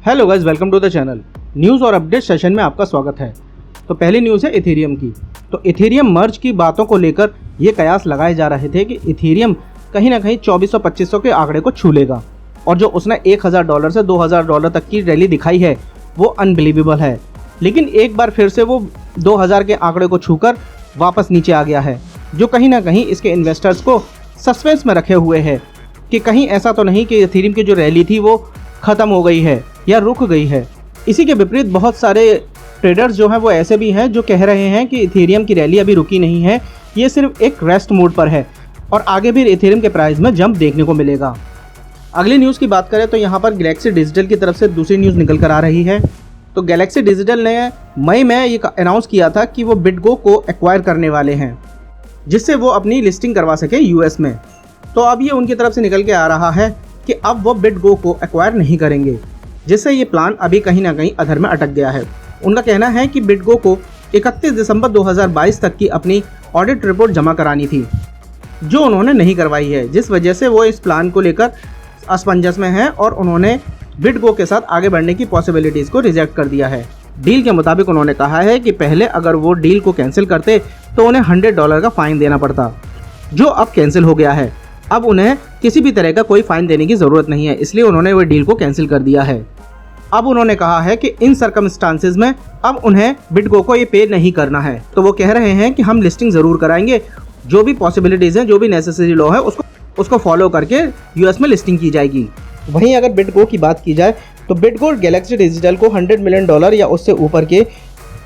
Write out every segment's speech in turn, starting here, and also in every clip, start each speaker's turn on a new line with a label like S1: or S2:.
S1: Hello guys, welcome to the channel. News और update session में आपका स्वागत है। तो पहली न्यूज़ है इथेरियम की। तो इथेरियम मर्ज की बातों को लेकर ये कयास लगाए जा रहे थे कि इथेरियम कहीं ना कहीं 2400-2500 के आंकड़े को छू लेगा, और जो उसने $1000 से $2000 तक की रैली दिखाई है वो अनबिलीवेबल है। लेकिन एक बार फिर से वो 2000 के आंकड़े को छूकर वापस नीचे आ गया है, जो कहीं ना कहीं इसके इन्वेस्टर्स को सस्पेंस में रखे हुए है कि कहीं ऐसा तो नहीं कि इथेरियम की जो रैली थी वो ख़त्म हो गई है या रुक गई है। इसी के विपरीत बहुत सारे ट्रेडर्स जो हैं वो ऐसे भी हैं जो कह रहे हैं कि इथेरियम की रैली अभी रुकी नहीं है, ये सिर्फ एक रेस्ट मोड पर है और आगे भी इथेरियम के प्राइस में जंप देखने को मिलेगा। अगली न्यूज़ की बात करें तो यहाँ पर गैलेक्सी डिजिटल की तरफ से दूसरी न्यूज़ निकल कर आ रही है। तो गैलेक्सी डिजिटल ने मई में ये अनाउंस किया था कि वो बिटगो को एक्वायर करने वाले हैं, जिससे वो अपनी लिस्टिंग करवा सके यूएस में। तो अब ये उनकी तरफ से निकल के आ रहा है कि अब वो बिटगो को एक्वायर नहीं करेंगे, जिससे ये प्लान अभी कहीं ना कहीं अधर में अटक गया है। उनका कहना है कि बिटगो को 31 दिसंबर 2022 तक की अपनी ऑडिट रिपोर्ट जमा करानी थी, जो उन्होंने नहीं करवाई है, जिस वजह से वो इस प्लान को लेकर असमंजस में हैं और उन्होंने बिटगो के साथ आगे बढ़ने की पॉसिबिलिटीज़ को रिजेक्ट कर दिया है। डील के मुताबिक उन्होंने कहा है कि पहले अगर वो डील को कैंसिल करते तो उन्हें $100 का फ़ाइन देना पड़ता, जो अब कैंसिल हो गया है। अब उन्हें किसी भी तरह का कोई फ़ाइन देने की ज़रूरत नहीं है, इसलिए उन्होंने वो डील को कैंसिल कर दिया है। अब उन्होंने कहा है कि इन सर्कमस्टांसेस में अब उन्हें बिटगो को ये पे नहीं करना है। तो वो कह रहे हैं कि हम लिस्टिंग ज़रूर कराएंगे, जो भी पॉसिबिलिटीज़ हैं, जो भी नेसेसरी लॉ है उसको फॉलो करके यूएस में लिस्टिंग की जाएगी। वहीं अगर बिटगो की बात की जाए तो बिटगो गैलेक्सी डिजिटल को $100 मिलियन या उससे ऊपर के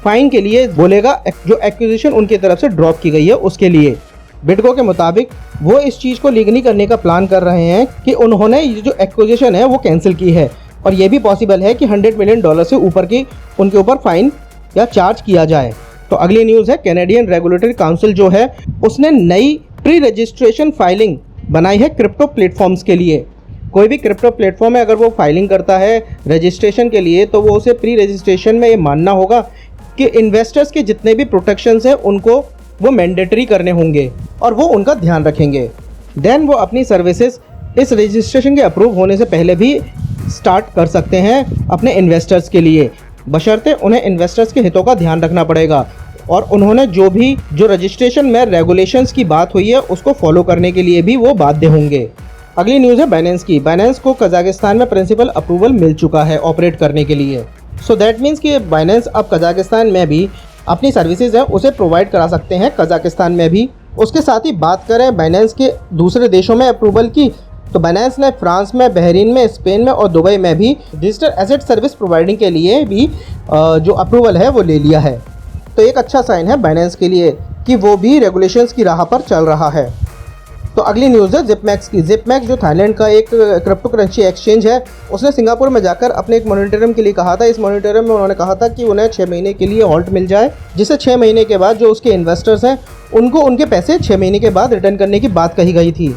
S1: फाइन के लिए बोलेगा, जो एक्विजिशन उनकी तरफ से ड्रॉप की गई है उसके लिए। बिटगो के मुताबिक वो इस चीज़ को लीगली करने का प्लान कर रहे हैं कि उन्होंने ये जो एक्विजिशन है वो कैंसिल की है, और ये भी पॉसिबल है कि $100 मिलियन से ऊपर की उनके ऊपर फाइन या चार्ज किया जाए। तो अगली न्यूज़ है कैनेडियन रेगुलेटरी काउंसिल जो है उसने नई प्री रजिस्ट्रेशन फाइलिंग बनाई है क्रिप्टो प्लेटफॉर्म्स के लिए। कोई भी क्रिप्टो प्लेटफॉर्म में अगर वो फाइलिंग करता है रजिस्ट्रेशन के लिए, तो वो उसे प्री रजिस्ट्रेशन में ये मानना होगा कि इन्वेस्टर्स के जितने भी प्रोटेक्शंस हैं उनको वो मैंडेटरी करने होंगे और वो उनका ध्यान रखेंगे। देन वो अपनी सर्विसेज इस रजिस्ट्रेशन के अप्रूव होने से पहले भी स्टार्ट कर सकते हैं अपने इन्वेस्टर्स के लिए, बशर्ते उन्हें इन्वेस्टर्स के हितों का ध्यान रखना पड़ेगा और उन्होंने जो रजिस्ट्रेशन में रेगुलेशंस की बात हुई है उसको फॉलो करने के लिए भी वो बाध्य होंगे। अगली न्यूज़ है बाइनेंस की। बाइनेंस को कजाकिस्तान में प्रिंसिपल अप्रूवल मिल चुका है ऑपरेट करने के लिए। सो दैट मीन्स कि बाइनेंस अब कजाकिस्तान में भी अपनी सर्विसेज है उसे प्रोवाइड करा सकते हैं कजाकिस्तान में भी। उसके साथ ही बात करें बाइनेंस के दूसरे देशों में अप्रूवल की, तो बाइनेंस ने फ्रांस में, बहरीन में, स्पेन में और दुबई में भी डिजिटल एसेट सर्विस प्रोवाइडिंग के लिए भी जो अप्रूवल है वो ले लिया है। तो एक अच्छा साइन है बाइनेंस के लिए कि वो भी रेगुलेशंस की राह पर चल रहा है। तो अगली न्यूज़ है जिपमैक्स की। जिपमैक्स जो थाईलैंड का एक क्रिप्टो करेंसी एक्सचेंज है, उसने सिंगापुर में जाकर अपने एक मॉनिटरियम के लिए कहा था। इस मॉनिटरियम में उन्होंने कहा था कि उन्हें 6 महीने के लिए हॉल्ट मिल जाए, जिससे 6 महीने के बाद जो उसके इन्वेस्टर्स हैं उनको उनके पैसे 6 महीने के बाद रिटर्न करने की बात कही गई थी।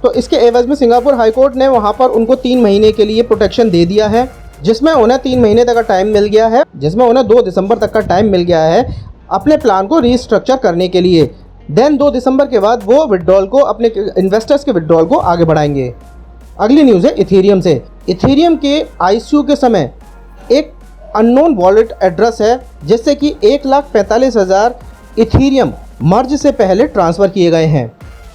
S1: तो इसके एवज में सिंगापुर हाईकोर्ट ने वहाँ पर उनको 3 महीने के लिए प्रोटेक्शन दे दिया है, जिसमें उन्हें 3 महीने तक का टाइम मिल गया है, जिसमें उन्हें 2 दिसंबर तक का टाइम मिल गया है अपने प्लान को रीस्ट्रक्चर करने के लिए। देन 2 दिसंबर के बाद वो विड्रॉल को, अपने इन्वेस्टर्स के विड्रॉल को आगे बढ़ाएंगे। अगली न्यूज़ है इथेरियम से। इथेरियम के ICO के समय एक अननोन वॉलेट एड्रेस है, जिससे कि 1,45,000 इथेरियम मर्ज से पहले ट्रांसफ़र किए गए हैं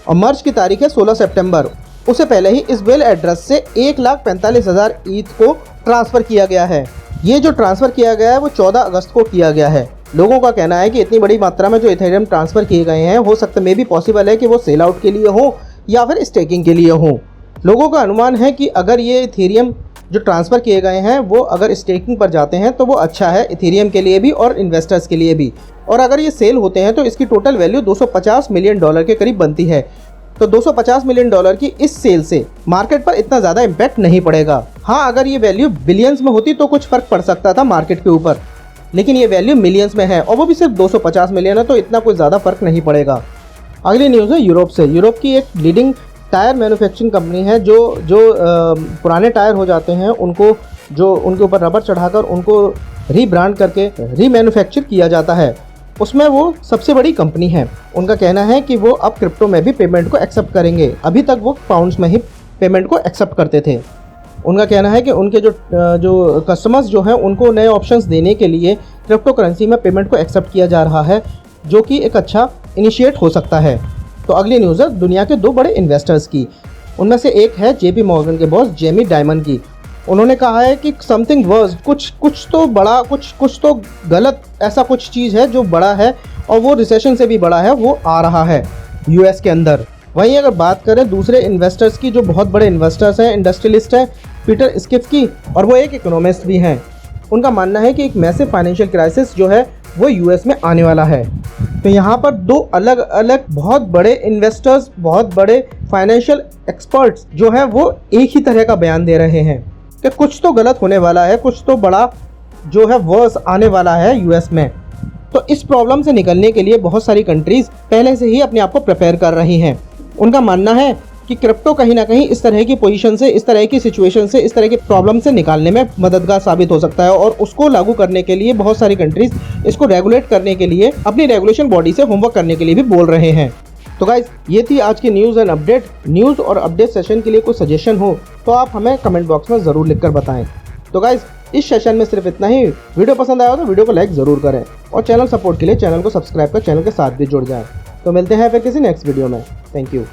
S1: और मर्ज की तारीख है 16 सितंबर। उससे पहले ही इस वेल एड्रेस से 1,45,000 ईथ को ट्रांसफ़र किया गया है। ये जो ट्रांसफ़र किया गया है वो 14 अगस्त को किया गया है। लोगों का कहना है कि इतनी बड़ी मात्रा में जो इथेरियम ट्रांसफ़र किए गए हैं, हो सकता मे भी पॉसिबल है कि वो सेल आउट के लिए हो या फिर स्टेकिंग के लिए हो। लोगों का अनुमान है कि अगर ये इथेरियम जो ट्रांसफ़र किए गए हैं वो अगर स्टेकिंग पर जाते हैं तो वो अच्छा है इथेरियम के लिए भी और इन्वेस्टर्स के लिए भी, और अगर ये सेल होते हैं तो इसकी टोटल वैल्यू $250 मिलियन के करीब बनती है। तो $250 मिलियन की इस सेल से मार्केट पर इतना ज़्यादा इम्पैक्ट नहीं पड़ेगा। हाँ, अगर ये वैल्यू बिलियंस में होती तो कुछ फ़र्क पड़ सकता था मार्केट के ऊपर, लेकिन ये वैल्यू मिलियंस में है और वो भी सिर्फ 250 मिलियन है, तो इतना कोई ज़्यादा फ़र्क नहीं पड़ेगा। अगली न्यूज़ है यूरोप से। यूरोप की एक लीडिंग टायर मैन्युफैक्चरिंग कंपनी है जो पुराने टायर हो जाते हैं उनको, जो उनके ऊपर रबर चढ़ाकर उनको रीब्रांड करके रीमैन्युफैक्चर किया जाता है, उसमें वो सबसे बड़ी कंपनी है। उनका कहना है कि वो अब क्रिप्टो में भी पेमेंट को एक्सेप्ट करेंगे। अभी तक वो पाउंड्स में ही पेमेंट को एक्सेप्ट करते थे। उनका कहना है कि उनके जो कस्टमर्स जो हैं उनको नए ऑप्शंस देने के लिए क्रिप्टो करेंसी में पेमेंट को एक्सेप्ट किया जा रहा है, जो कि एक अच्छा इनिशिएट हो सकता है। तो अगली न्यूज़ है दुनिया के 2 बड़े इन्वेस्टर्स की। उनमें से एक है JP मॉर्गन के बॉस जेमी डायमन की। उन्होंने कहा है कि समथिंग वर्स, कुछ तो बड़ा, कुछ तो गलत, ऐसा कुछ चीज़ है जो बड़ा है और वो रिसेशन से भी बड़ा है, वो आ रहा है US के अंदर। वहीं अगर बात करें दूसरे इन्वेस्टर्स की, जो बहुत बड़े इन्वेस्टर्स हैं, इंडस्ट्रियलिस्ट हैं, पीटर स्किफ की, और वो एक इकोनॉमिस्ट भी हैं। उनका मानना है कि एक मैसिव फाइनेंशियल क्राइसिस जो है वो US में आने वाला है। तो यहाँ पर 2 अलग अलग बहुत बड़े इन्वेस्टर्स, बहुत बड़े फाइनेंशियल एक्सपर्ट्स जो हैं वो एक ही तरह का बयान दे रहे हैं कि कुछ तो गलत होने वाला है, कुछ तो बड़ा जो है वर्स आने वाला है US में। तो इस प्रॉब्लम से निकलने के लिए बहुत सारी कंट्रीज़ पहले से ही अपने आप को प्रिपेयर कर रही हैं। उनका मानना है कि क्रिप्टो कहीं ना कहीं इस तरह की पोजीशन से, इस तरह की सिचुएशन से, इस तरह की प्रॉब्लम से निकालने में मददगार साबित हो सकता है, और उसको लागू करने के लिए बहुत सारी कंट्रीज़ इसको रेगुलेट करने के लिए अपनी रेगुलेशन बॉडी से होमवर्क करने के लिए भी बोल रहे हैं। तो गाइज, ये थी आज की न्यूज़ एंड अपडेट। न्यूज़ और अपडेट सेशन के लिए कोई सजेशन हो तो आप हमें कमेंट बॉक्स में ज़रूर लिखकर बताएं। तो गाइज, इस सेशन में सिर्फ इतना ही। वीडियो पसंद आया हो तो वीडियो को लाइक ज़रूर करें, और चैनल सपोर्ट के लिए चैनल को सब्सक्राइब कर चैनल के साथ भी जुड़ जाएं। तो मिलते हैं फिर किसी नेक्स्ट वीडियो में। Thank you.